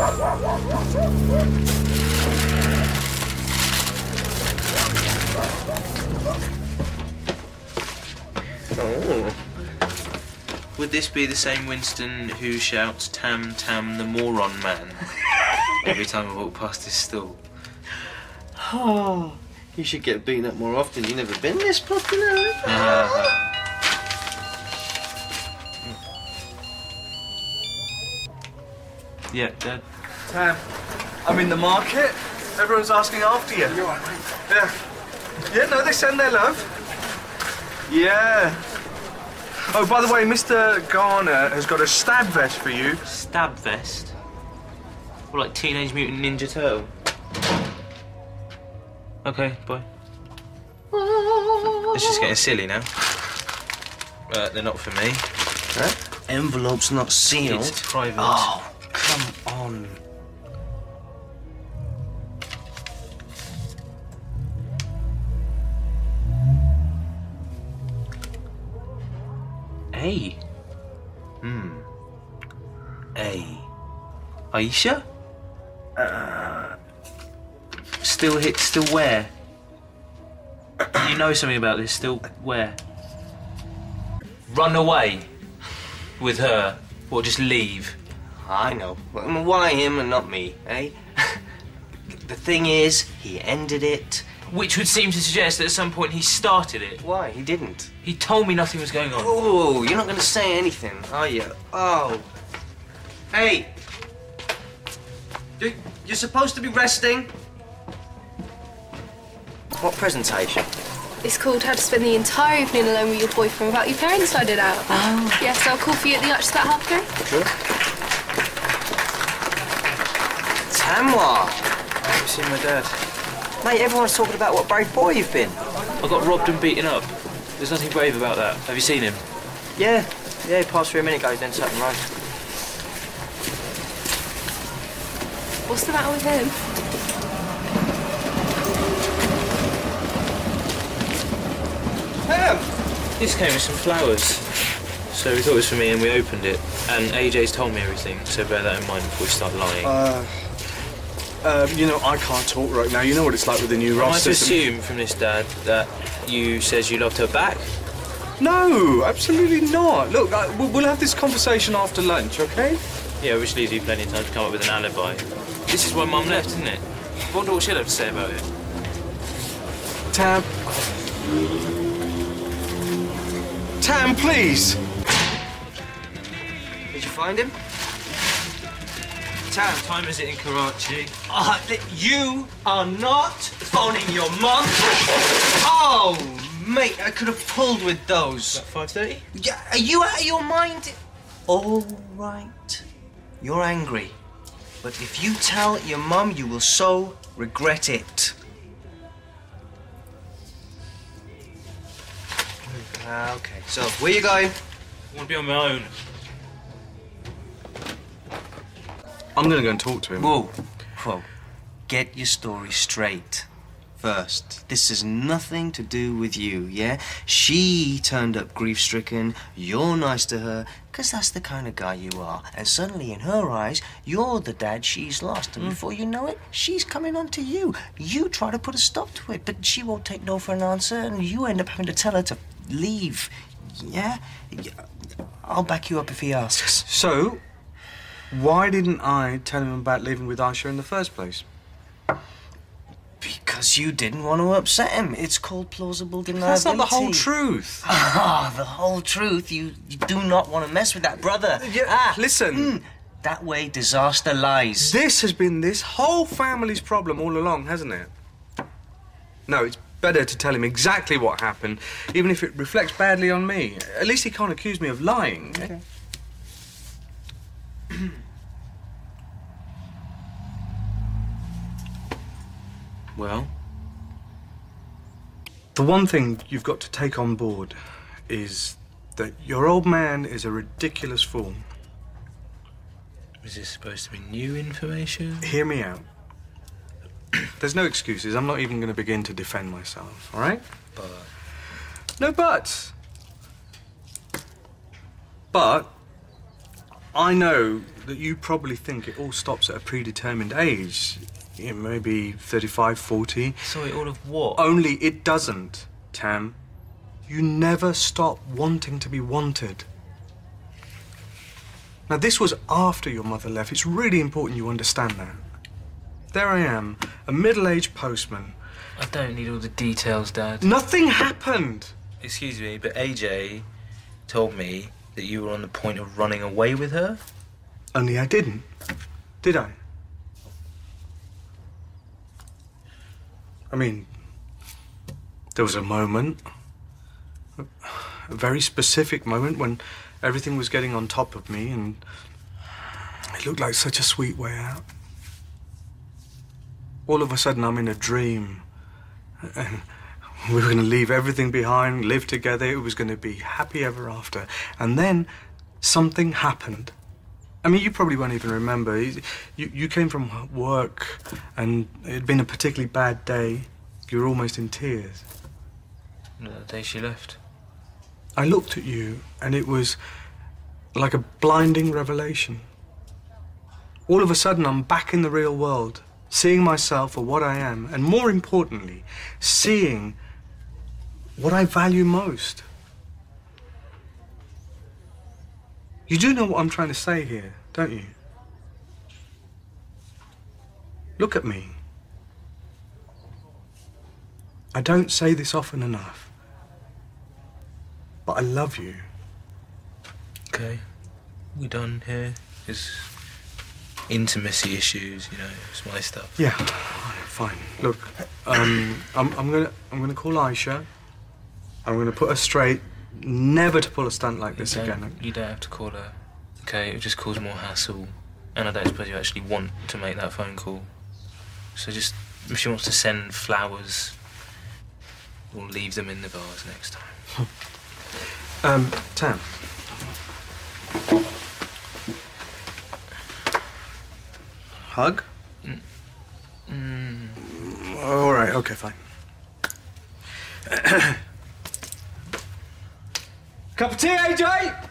Oh. Would this be the same Winston who shouts "Tam Tam the moron man" every time I walk past his stall? Oh, you should get beaten up more often. You've never been this popular. Yeah, Dad. Tam, I'm in the market. Everyone's asking after you. You're right, mate. Yeah. Yeah, no, they send their love. Yeah. Oh, by the way, Mr. Garner has got a stab vest for you. Stab vest? Or like Teenage Mutant Ninja Turtle? Okay, bye. It's just getting silly now. They're not for me. Huh? Envelope's not sealed. It's private. Oh, come on. A. A. Aisha? Still where? You know something about this, still where? Run away with her, or just leave? I know. But why him and not me, eh? The thing is, he ended it. Which would seem to suggest that at some point he started it. Why? He didn't. He told me nothing was going on. Oh, you're not going to say anything, are you? Oh. Hey. You're supposed to be resting. What presentation? It's called How to Spend the Entire Evening Alone with Your Boyfriend Without Your Parents Let It Out. Oh. Yeah, so I'll call for you at the Arch about 3:30. Sure. Tamwa. I haven't seen my dad. Mate, everyone's talking about what brave boy you've been. I got robbed and beaten up. There's nothing brave about that. Have you seen him? Yeah, he passed through a minute ago, then sat and rode. What's the matter with him? This came with some flowers. So we thought it was for me and we opened it. And AJ's told me everything, so bear that in mind before we start lying. You know, I can't talk right now. You know what it's like with the new Am I Ross to system. assume from this, Dad, that you says you loved her back? No, absolutely not. Look, we'll have this conversation after lunch, okay? Yeah, which leaves you plenty of time to come up with an alibi. This is why Mum left, isn't it? I wonder what she'll have to say about it. Tam. Tam, please. Did you find him? Tam. What time is it in Karachi? You are not phoning your mum. Oh, mate, I could have pulled with those. About 5:30? Yeah, are you out of your mind? All right. You're angry. But if you tell your mum, you will so regret it. Okay, so where you going? I want to be on my own. I'm gonna go and talk to him. Whoa. Get your story straight first. This has nothing to do with you, yeah? She turned up grief-stricken, you're nice to her, because that's the kind of guy you are. And suddenly, in her eyes, you're the dad she's lost. And before you know it, she's coming on to you. You try to put a stop to it, but she won't take no for an answer, and you end up having to tell her to leave. Yeah? I'll back you up if he asks. So, why didn't I tell him about leaving with Aisha in the first place? Because you didn't want to upset him. It's called plausible deniability. That's not the whole truth. Ah, the whole truth. You do not want to mess with that brother. Yeah, listen. That way, disaster lies. This has been this whole family's problem all along, hasn't it? No, it's better to tell him exactly what happened, even if it reflects badly on me. At least he can't accuse me of lying. Okay. Well? The one thing you've got to take on board is that your old man is a ridiculous fool. Is this supposed to be new information? Hear me out. There's no excuses. I'm not even going to begin to defend myself, all right? But... No buts. But I know that you probably think it all stops at a predetermined age. Yeah, maybe 35, 40. Sorry, all of what? Only it doesn't, Tam. You never stop wanting to be wanted. Now, this was after your mother left. It's really important you understand that. There I am, a middle-aged postman. I don't need all the details, Dad. Nothing happened. Excuse me, but AJ told me that you were on the point of running away with her? Only I didn't, did I? I mean, there was a moment, a very specific moment when everything was getting on top of me and it looked like such a sweet way out. All of a sudden, I'm in a dream. And we were going to leave everything behind, live together. It was going to be happy ever after. And then something happened. I mean, you probably won't even remember. You came from work and it had been a particularly bad day. You were almost in tears. The day she left. I looked at you and it was like a blinding revelation. All of a sudden, I'm back in the real world, seeing myself for what I am, and more importantly, seeing what I value most. You do know what I'm trying to say here, don't you? Look at me. I don't say this often enough, but I love you. Okay, we done here? It's intimacy issues, you know, it's my stuff. Yeah, fine. Look, I'm gonna call Aisha. I'm gonna put her straight, never to pull a stunt like this again. You don't have to call her. Okay, it just cause more hassle, and I don't suppose you actually want to make that phone call. So just, if she wants to send flowers, we'll leave them in the vase next time. Tam. Hug? All right, okay, fine. Cup of tea, AJ?